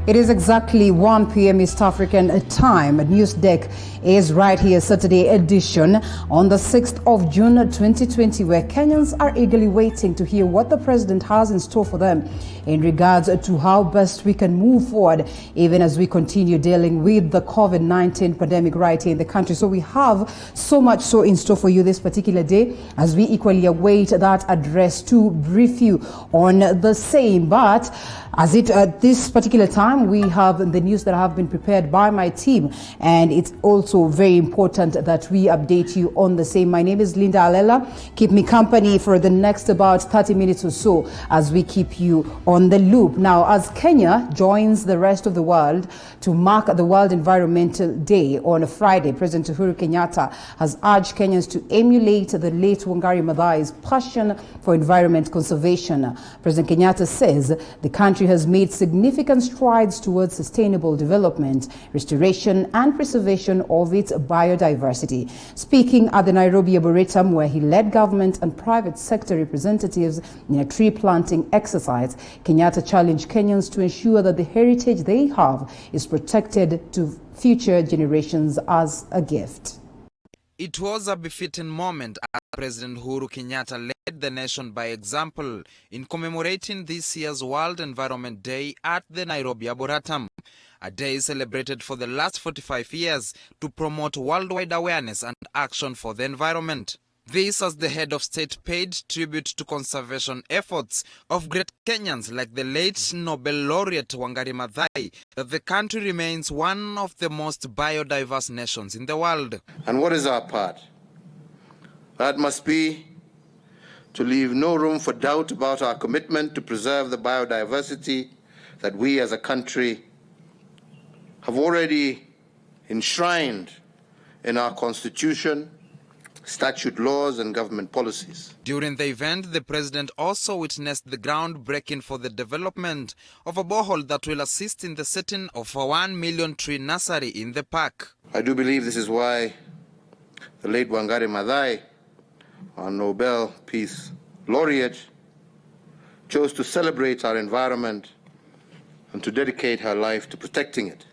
It is exactly 1 p.m. East African time. Newsdeck is right here, Saturday edition on the 6th of June 2020, where Kenyans are eagerly waiting to hear what the president has in store for them in regards to how best we can move forward, even as we continue dealing with the COVID-19 pandemic right here in the country. So we have so much so in store for you this particular day, as we equally await that address to brief you on the same. But at this particular time, we have the news that have been prepared by my team, and it's also very important that we update you on the same. My name is Linda Alela. Keep me company for the next about 30 minutes or so as we keep you on the loop. Now, as Kenya joins the rest of the world to mark the World Environmental Day on a Friday, President Uhuru Kenyatta has urged Kenyans to emulate the late Wangari Maathai's passion for environment conservation. President Kenyatta says the country has made significant strides towards sustainable development, restoration and preservation of its biodiversity. Speaking at the Nairobi Arboretum, where he led government and private sector representatives in a tree planting exercise, Kenyatta challenged Kenyans to ensure that the heritage they have is protected to future generations as a gift. It was a befitting moment as President Uhuru Kenyatta led the nation by example in commemorating this year's World Environment Day at the Nairobi Arboretum, a day celebrated for the last 45 years to promote worldwide awareness and action for the environment. This as the head of state paid tribute to conservation efforts of great Kenyans like the late Nobel laureate Wangari Maathai, that the country remains one of the most biodiverse nations in the world. And what is our part? That must be to leave no room for doubt about our commitment to preserve the biodiversity that we as a country have already enshrined in our constitution, statute laws and government policies. During the event, the president also witnessed the groundbreaking for the development of a borehole that will assist in the setting of a 1 million tree nursery in the park. I do believe this is why the late Wangari Maathai, our Nobel Peace Laureate, chose to celebrate our environment and to dedicate her life to protecting it.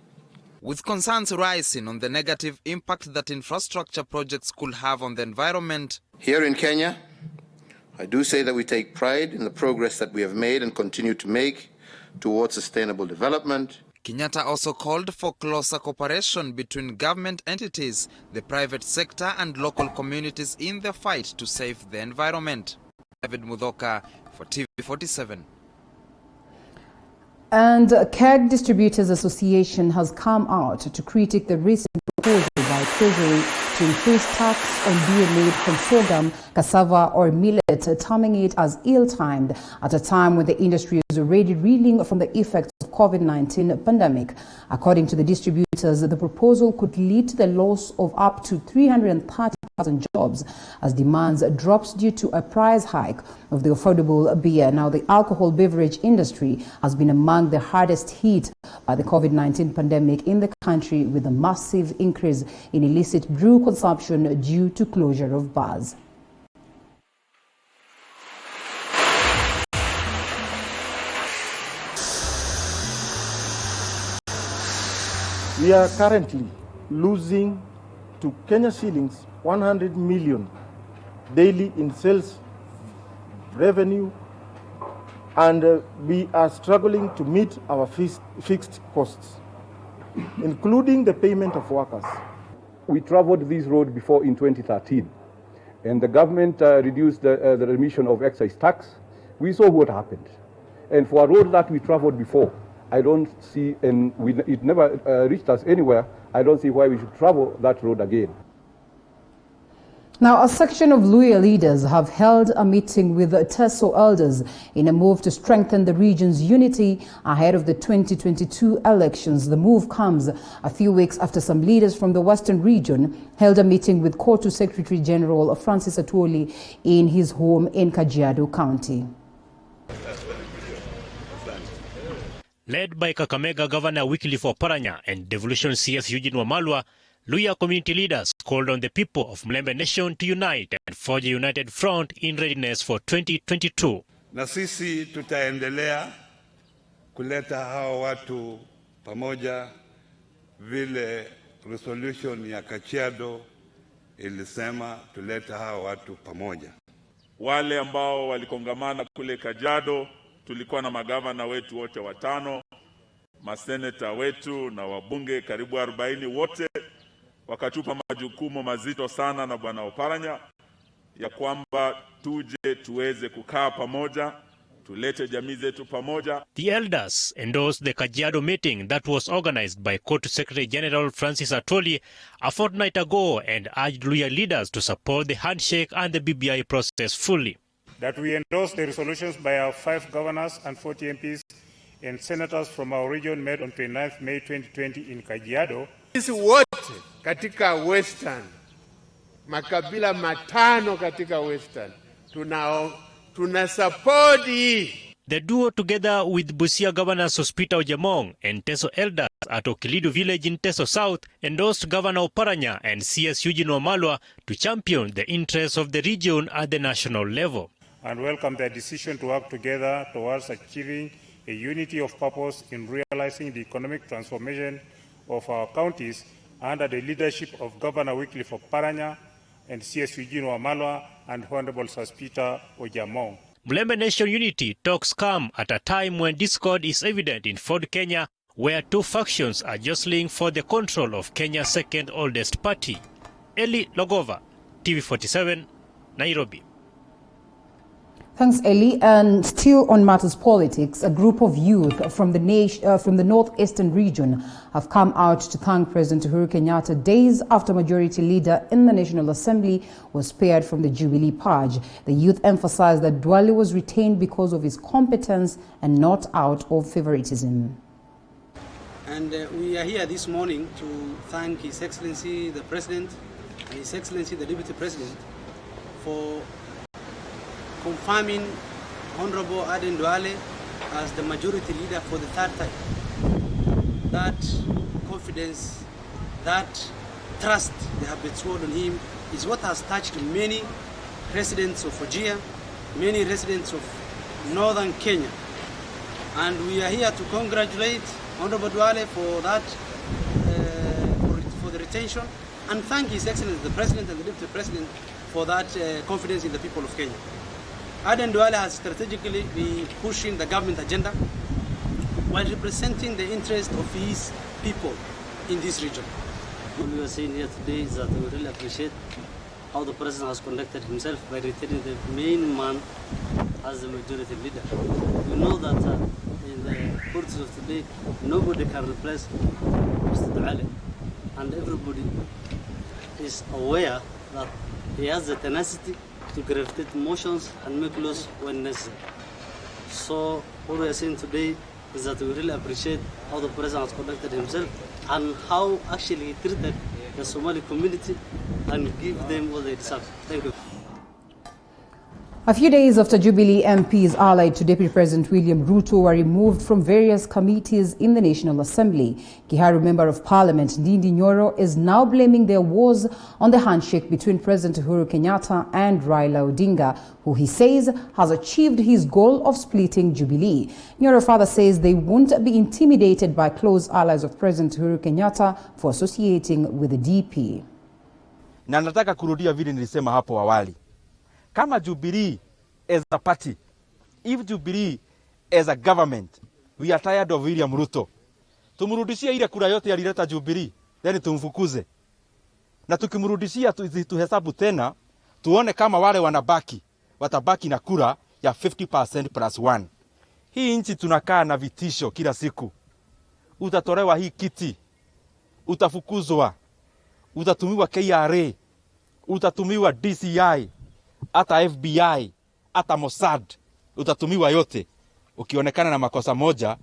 With concerns rising on the negative impact that infrastructure projects could have on the environment. Here in Kenya, I do say that we take pride in the progress that we have made and continue to make towards sustainable development. Kenyatta also called for closer cooperation between government entities, the private sector and local communities in the fight to save the environment. David Mudhoka for TV47. And KEG Distributors Association has come out to critique the recent proposal by Treasury to increase tax on beer made from sorghum, cassava or millet, terming it as ill-timed at a time when the industry is already reeling from the effects of COVID-19 pandemic. According to the distributors, the proposal could lead to the loss of up to 330,000 jobs as demand drops due to a price hike of the affordable beer. Now, the alcohol beverage industry has been among the hardest hit by the COVID-19 pandemic in the country, with a massive increase in illicit brew consumption due to closure of bars. We are currently losing to Kenya shillings 100 million daily in sales revenue, and we are struggling to meet our fixed costs, including the payment of workers. We traveled this road before in 2013, and the government reduced the remission of excise tax. We saw what happened. And for a road that we traveled before, I don't see, and it never reached us anywhere, I don't see why we should travel that road again. Now, a section of Luhya leaders have held a meeting with Teso elders in a move to strengthen the region's unity ahead of the 2022 elections. The move comes a few weeks after some leaders from the Western region held a meeting with KOTU Secretary General Francis Atwoli in his home in Kajiado County. Led by Kakamega Governor Wycliffe Oparanya and Devolution CS Eugene Wamalwa, Luhya community leaders called on the people of Mlembe Nation to unite and forge a united front in readiness for 2022. Na sisi tutaendelea kuleta hao watu pamoja vile resolution ya Kajiado ilisema tulete hawa watu pamoja. Wale ambao walikongamana kule Kajiado, tulikuwa na magavana wetu wote watano, maseneta wetu na wabunge karibu 40, wote wakatupa majukumu mazito sana na Bwana Oparanya ya kwamba tuje tuweze kukaa pamoja, tulete jamii zetu pamoja. The elders endorsed the Kajiado meeting that was organized by Court Secretary General Francis Atwoli a fortnight ago and urged Luhya leaders to support the handshake and the BBI process fully. That we endorse the resolutions by our 5 governors and 40 MPs and senators from our region made on 29th May 2020 in Kajiado. Sisi wote katika Western, makabila matano katika Western, tuna support. The duo, together with Busia Governor Sospita Ojamong and Teso elders at Okilidu village in Teso South, endorsed Governor Oparanya and CS Eugene Wamalwa to champion the interests of the region at the national level. And welcome their decision to work together towards achieving a unity of purpose in realizing the economic transformation of our counties under the leadership of Governor Wycliffe Oparanya and CS Eugene Wamalwa and Honorable Sospita Ojamong. Mlembe Nation unity talks come at a time when discord is evident in Ford Kenya, where 2 factions are jostling for the control of Kenya's second oldest party. Eli Logova, TV47, Nairobi. Thanks, Eli. And still on matters politics, a group of youth from the northeastern region have come out to thank President Uhuru Kenyatta days after Majority Leader in the National Assembly was spared from the Jubilee purge. The youth emphasized that Duale was retained because of his competence and not out of favoritism. And we are here this morning to thank His Excellency the President and His Excellency the Deputy President for confirming Honorable Aden Duale as the majority leader for the 3rd time. That confidence, that trust they have bestowed on him is what has touched many residents of Wajir, many residents of northern Kenya. And we are here to congratulate Honorable Duale for that, for the retention, and thank His Excellency the President and the Deputy President for that confidence in the people of Kenya. Aden Duale has strategically been pushing the government agenda while representing the interest of his people in this region. What we are saying here today is that we really appreciate how the President has conducted himself by retaining the main man as the majority leader. We know that in the politics of today, nobody can replace Mr. Duale, and everybody is aware that he has the tenacity to gravitate motions and make laws when necessary. So what we are saying today is that we really appreciate how the President has conducted himself and how actually he treated the Somali community and give them all they deserve. Thank you. A few days after Jubilee MPs allied to Deputy President William Ruto were removed from various committees in the National Assembly, Kiharu Member of Parliament Ndindi Nyoro is now blaming their woes on the handshake between President Uhuru Kenyatta and Raila Odinga, who he says has achieved his goal of splitting Jubilee. Nyoro further says they won't be intimidated by close allies of President Uhuru Kenyatta for associating with the DP. Na nataka kurudia vile nilisema hapo awali. Kama Jubilee as a party, if Jubilee as a government, we are tired of William Ruto. Tumurudishia ile kura yote alileta Jubilee, then tumfukuze. Na tukimrudishia tuhesabu tena, tuone kama wale watabaki na kura ya 50% plus 1. Hii nchi tunakaa na vitisho kila siku. Utatolewa hii kiti, utafukuzwa, utatumiwa KRA, utatumiwa DCI, hata FBI, hata Mossad, utatumiwa yote. Ukionekana na makosa moja,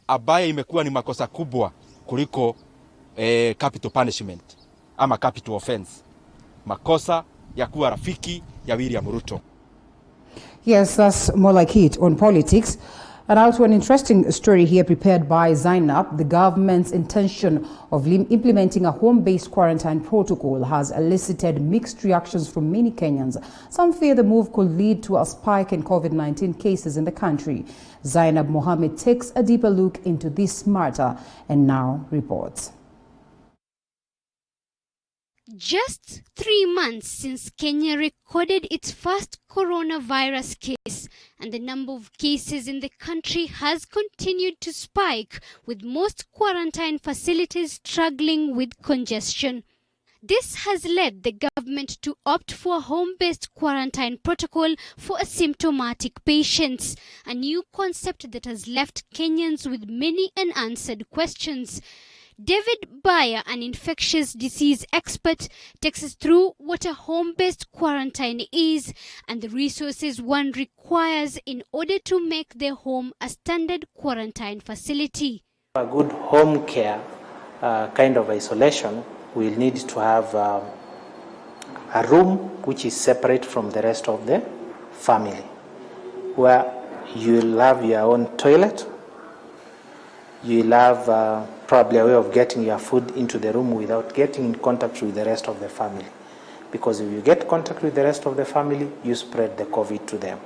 ambaye imekuwa ni makosa kubwa kuliko capital punishment ama capital offense. Makosa ya kuwa rafiki ya William Ruto. Yes, that's more like it on politics. And now to an interesting story here prepared by Zainab. The government's intention of implementing a home-based quarantine protocol has elicited mixed reactions from many Kenyans. Some fear the move could lead to a spike in COVID-19 cases in the country. Zainab Mohammed takes a deeper look into this matter and now reports. Just 3 months since Kenya recorded its first coronavirus case, and the number of cases in the country has continued to spike, with most quarantine facilities struggling with congestion. This has led the government to opt for a home-based quarantine protocol for asymptomatic patients, a new concept that has left Kenyans with many unanswered questions. David Bayer, an infectious disease expert, takes us through what a home-based quarantine is and the resources one requires in order to make their home a standard quarantine facility. A good home care kind of isolation will need to have a room which is separate from the rest of the family, where you'll have your own toilet, you'll have probably a way of getting your food into the room without getting in contact with the rest of the family. Because if you get contact with the rest of the family, you spread the COVID to them.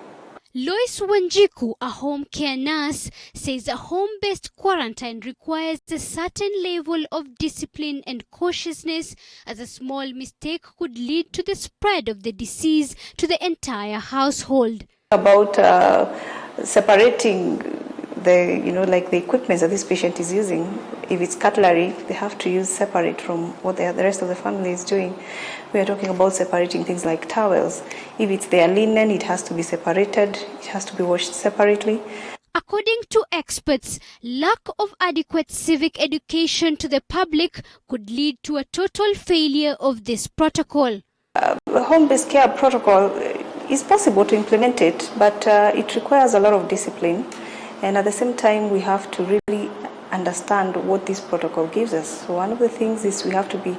Lois Wanjiku, a home care nurse, says a home-based quarantine requires a certain level of discipline and cautiousness, as a small mistake could lead to the spread of the disease to the entire household. About separating the equipment that this patient is using. If it's cutlery, they have to use separate from what the rest of the family is doing. We are talking about separating things like towels. If it's their linen, it has to be separated. It has to be washed separately. According to experts, lack of adequate civic education to the public could lead to a total failure of this protocol. The home-based care protocol is possible to implement it, but it requires a lot of discipline. And at the same time, we have to really understand what this protocol gives us. So one of the things is we have to be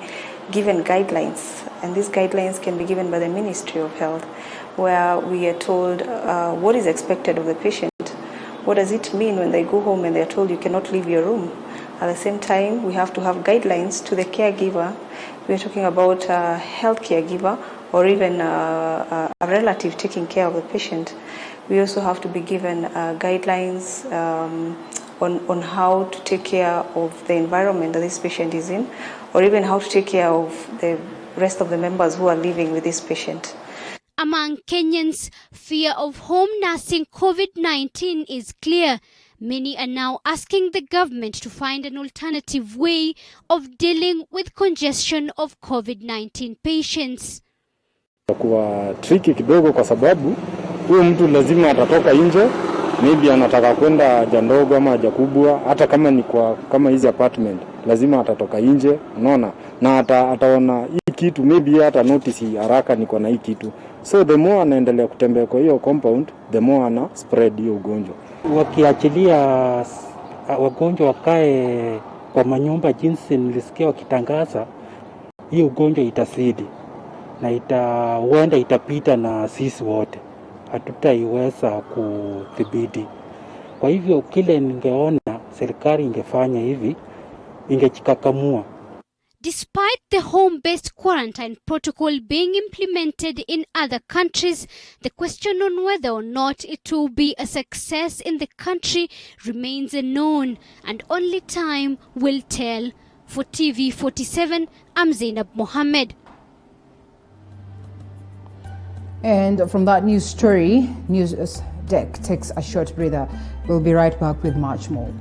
given guidelines, and these guidelines can be given by the Ministry of Health, where we are told what is expected of the patient. What does it mean when they go home and they're told you cannot leave your room? At the same time, we have to have guidelines to the caregiver. We're talking about a health caregiver or even a relative taking care of the patient. We also have to be given guidelines on how to take care of the environment that this patient is in, or even how to take care of the rest of the members who are living with this patient. Among Kenyans, fear of home nursing COVID-19 is clear. Many are now asking the government to find an alternative way of dealing with congestion of COVID-19 patients. Kwa tricky kidogo kwa sababu huyo mtu lazima atatoka nje, maybe anataka kwenda haja ndogo ama haja kubwa, hata kama ni kama hizi apartment, lazima atatoka nje, unaona, na ataona hii kitu, maybe hata notice haraka niko na hii kitu. So the more anaendelea kutembea kwa hiyo compound, the more ana spread hiyo ugonjwa. Wakiachilia wagonjwa wakae kwa manyumba jinsi nilisikia wakitangaza, hii ugonjwa itasidi na huenda itapita na sisi wote, hatutaiweza kudhibiti. Kwa hivyo kile ningeona serikali ingefanya hivi, ingejikakamua. Despite the home-based quarantine protocol being implemented in other countries, the question on whether or not it will be a success in the country remains unknown, and only time will tell. For TV47, I'm Zainab Mohammed. And from that news story, News Deck takes a short breather. We'll be right back with much more.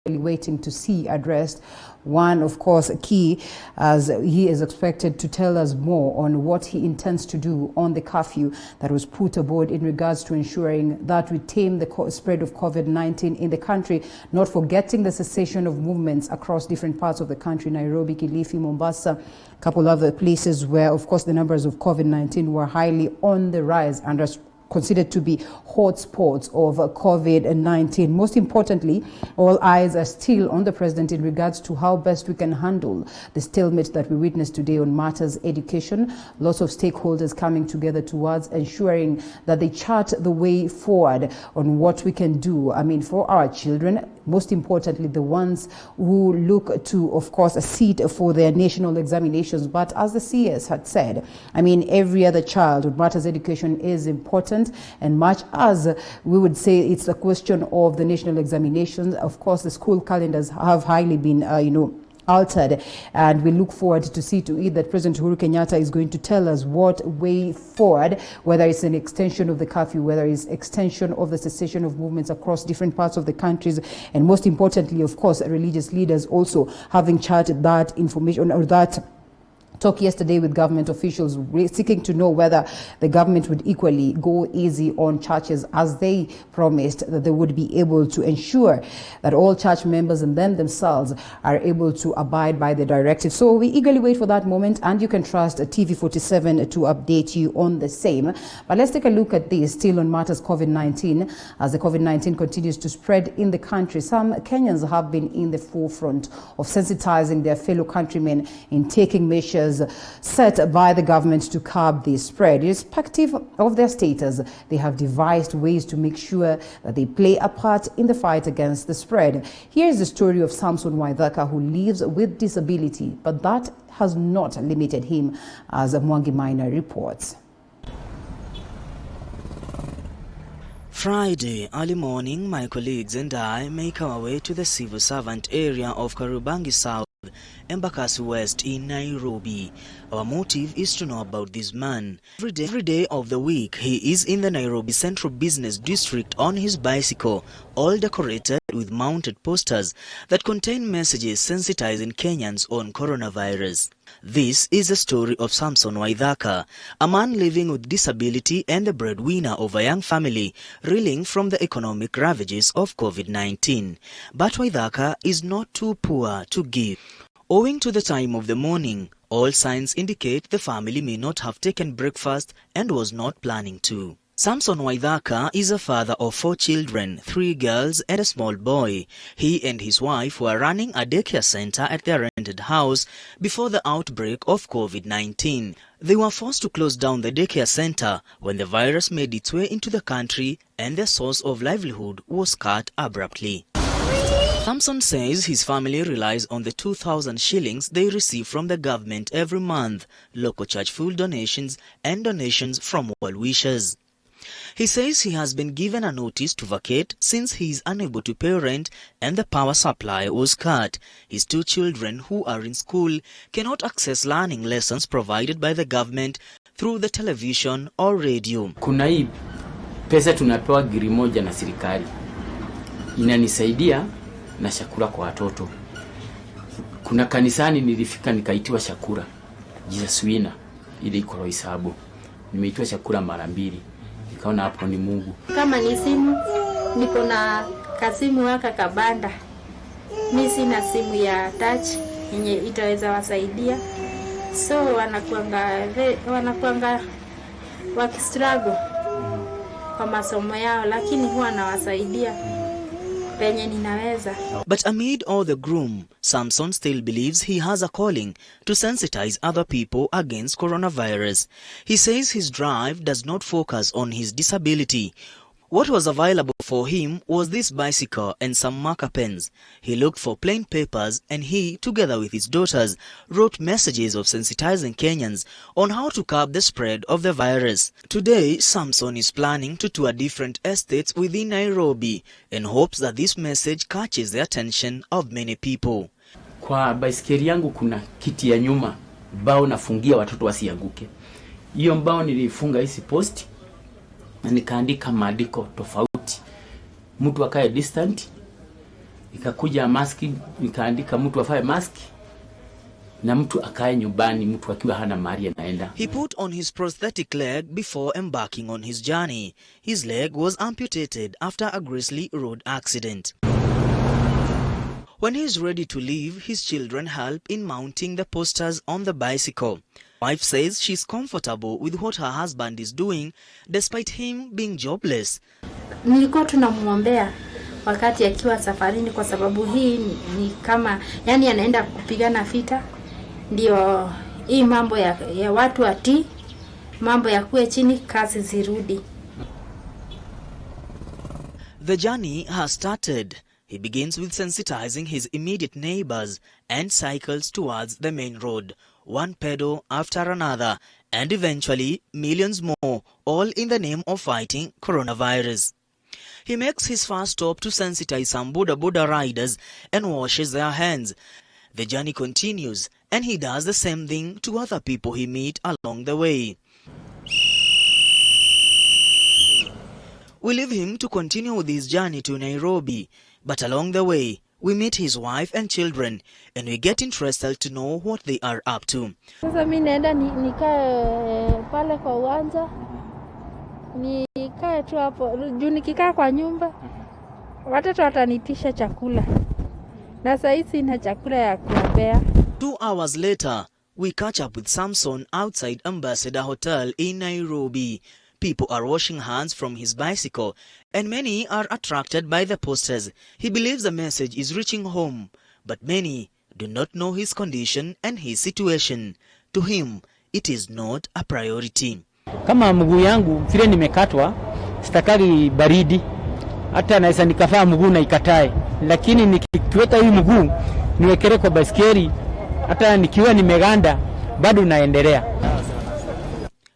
waiting to see addressed. One, of course, key, as he is expected to tell us more on what he intends to do on the curfew that was put aboard in regards to ensuring that we tame the spread of COVID-19 in the country, not forgetting the cessation of movements across different parts of the country, Nairobi, Kilifi, Mombasa, a couple of other places where, of course, the numbers of COVID-19 were highly on the rise and are considered to be hotspots of COVID-19. Most importantly, all eyes are still on the president in regards to how best we can handle the stalemate that we witnessed today on matters education. Lots of stakeholders coming together towards ensuring that they chart the way forward on what we can do. I mean, for our children, most importantly, the ones who look to, of course, a seat for their national examinations. But as the CS had said, I mean, every other child with matters education is important. And much as we would say it's a question of the national examinations, of course, the school calendars have highly been, altered, and we look forward to see to it that President Uhuru Kenyatta is going to tell us what way forward, whether it's an extension of the curfew, whether it's extension of the cessation of movements across different parts of the countries, and most importantly, of course, religious leaders also having charted that information or that talk yesterday with government officials seeking to know whether the government would equally go easy on churches, as they promised that they would be able to ensure that all church members and them themselves are able to abide by the directive. So we eagerly wait for that moment, and you can trust TV47 to update you on the same. But let's take a look at this still on matters COVID-19. As the COVID-19 continues to spread in the country, some Kenyans have been in the forefront of sensitizing their fellow countrymen in taking measures set by the government to curb the spread. Irrespective of their status, they have devised ways to make sure that they play a part in the fight against the spread. Here is the story of Samson Waithaka, who lives with disability, but that has not limited him, as Mwangi Maina reports. Friday early morning, my colleagues and I make our way to the civil servant area of Kariobangi South, Embakasi West in Nairobi. Our motive is to know about this man. Every day of the week, he is in the Nairobi Central Business District on his bicycle, all decorated with mounted posters that contain messages sensitizing Kenyans on coronavirus. This is the story of Samson Waithaka, a man living with disability and the breadwinner of a young family reeling from the economic ravages of COVID-19. But Waithaka is not too poor to give. Owing to the time of the morning, all signs indicate the family may not have taken breakfast and was not planning to. Samson Waithaka is a father of 4 children, 3 girls and a small boy. He and his wife were running a daycare center at their rented house before the outbreak of COVID-19. They were forced to close down the daycare center when the virus made its way into the country and their source of livelihood was cut abruptly. Samson says his family relies on the 2,000 shillings they receive from the government every month, local church food donations and donations from well-wishers. He says he has been given a notice to vacate since he is unable to pay rent and the power supply was cut. His 2 children who are in school cannot access learning lessons provided by the government through the television or radio. Kuna hii pesa tunapewa giri moja na serikali. Inanisaidia na chakula kwa watoto. Kuna kanisani nilifika nikaitiwa chakula. Jesus Winner ile iko roho hisabu. Nimeitwa chakula mara 2. Nikaona hapo ni Mungu. Kama ni simu, niko na kasimu waka kabanda. Mimi sina simu ya touch yenye itaweza wasaidia. So wanakuanga wakistruggle kwa masomo yao, lakini huwa nawasaidia penye ninaweza. But amid all the gloom, Samson still believes he has a calling to sensitize other people against coronavirus. He says his drive does not focus on his disability. What was available for him was this bicycle and some marker pens. He looked for plain papers and he, together with his daughters, wrote messages of sensitizing Kenyans on how to curb the spread of the virus. Today, Samson is planning to tour different estates within Nairobi and hopes that this message catches the attention of many people. Kwa baisikeli yangu kuna kiti ya nyuma, bao nafungia watoto wasianguke. Hiyo mbao nilifunga hizi posti na nikaandika maandiko tofauti. Mtu akae distant, ikakuja maski, nikaandika mtu afae maski na mtu akae nyumbani, mtu akiwa hana mahali anaenda. He put on his prosthetic leg before embarking on his journey. His leg was amputated after a grisly road accident. When he is ready to leave, his children help in mounting the posters on the bicycle. Wife says she's comfortable with what her husband is doing despite him being jobless. Nilikuwa tunamwombea wakati akiwa safarini kwa sababu hii ni kama yani anaenda kupigana vita, ndio hii mambo ya watu ati mambo ya kuwe chini, kazi zirudi. The journey has started. He begins with sensitizing his immediate neighbors and cycles towards the main road, one pedal after another, and eventually millions more, all in the name of fighting coronavirus. He makes his first stop to sensitize some boda riders and washes their hands. The journey continues, and he does the same thing to other people he meets along the way. We leave him to continue with his journey to Nairobi, but along the way, we meet his wife and children, and we get interested to know what they are up to. Sasa mimi naenda nikae pale kwa uwanja, nikae tu hapo, juu nikikaa kwa nyumba watoto watanitisha chakula, na sasa sina chakula ya kuwapea. 2 hours later, we catch up with Samson outside Ambassador Hotel in Nairobi. People are washing hands from his bicycle, and many are attracted by the posters. He believes the message is reaching home, but many do not know his condition and his situation. To him, it is not a priority. Kama mguu yangu vile nimekatwa, sitakagi baridi. Hata naweza nikafaa mguu na ikatae. Lakini nikiweka hii mguu niwekele kwa baiskeli, hata nikiwa nimeganda bado naendelea.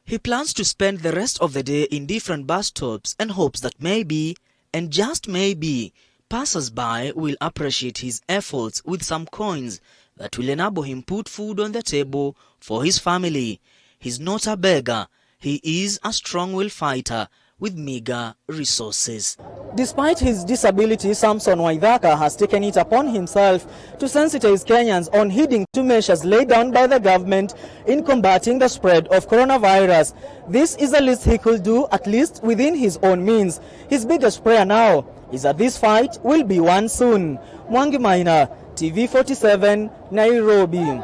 He plans to spend the rest of the day in different bus stops and hopes that maybe, and just maybe, passers-by will appreciate his efforts with some coins that will enable him put food on the table for his family. He's not a beggar. He is a strong-willed fighter with meager resources. Despite his disability, Samson Waithaka has taken it upon himself to sensitize Kenyans on heeding to measures laid down by the government in combating the spread of coronavirus. This is the least he could do, at least within his own means. His biggest prayer now is that this fight will be won soon. Mwangi Maina, TV47, Nairobi.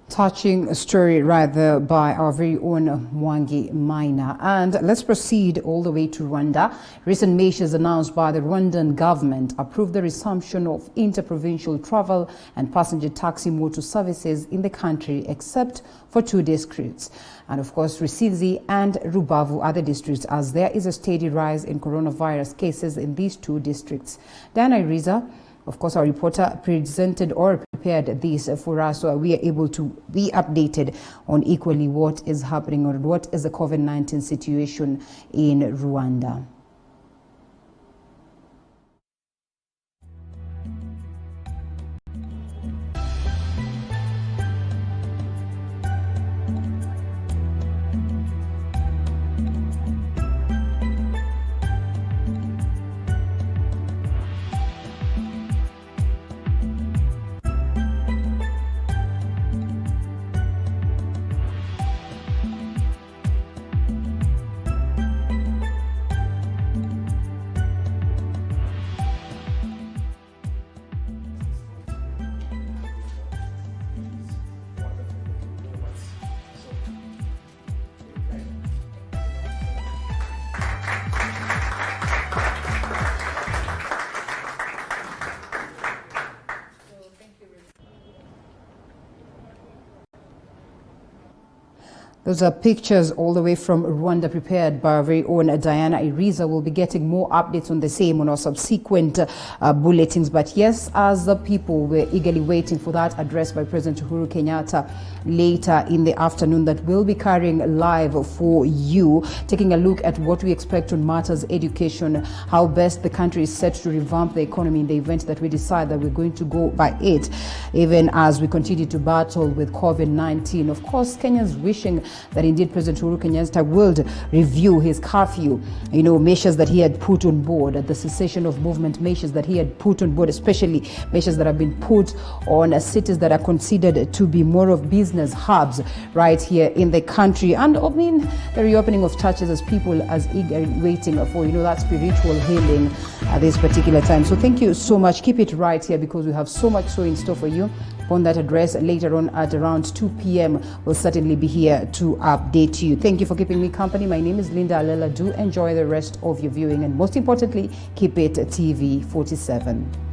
Touching story right there by our very own Mwangi Maina. And let's proceed all the way to Rwanda. Recent measures announced by the Rwandan government approved the resumption of interprovincial travel and passenger taxi motor services in the country, except for 2 districts. And of course, Rusizi and Rubavu, other districts, as there is a steady rise in coronavirus cases in these 2 districts. Diana Iriza, of course, our reporter presented or prepared this for us, so we are able to be updated on equally what is happening or what is the COVID-19 situation in Rwanda. Those are pictures all the way from Rwanda prepared by our very own Diana Iriza. We'll be getting more updates on the same on our subsequent bulletins. But yes, as the people were eagerly waiting for that address by President Uhuru Kenyatta later in the afternoon that we'll be carrying live for you, taking a look at what we expect on matters education, how best the country is set to revamp the economy in the event that we decide that we're going to go by it, even as we continue to battle with COVID-19. Of course, Kenyans wishing that indeed President Uhuru Kenyatta will review his curfew, measures that he had put on board, the cessation of movement measures that he had put on board, especially measures that have been put on cities that are considered to be more of business hubs right here in the country. And the reopening of churches as people as eager waiting for, that spiritual healing at this particular time. So thank you so much. Keep it right here because we have so much so in store for you. On that address later on at around 2 p.m. We'll certainly be here to update you. Thank you for keeping me company. My name is Linda Alela. Do enjoy the rest of your viewing and most importantly, keep it TV 47.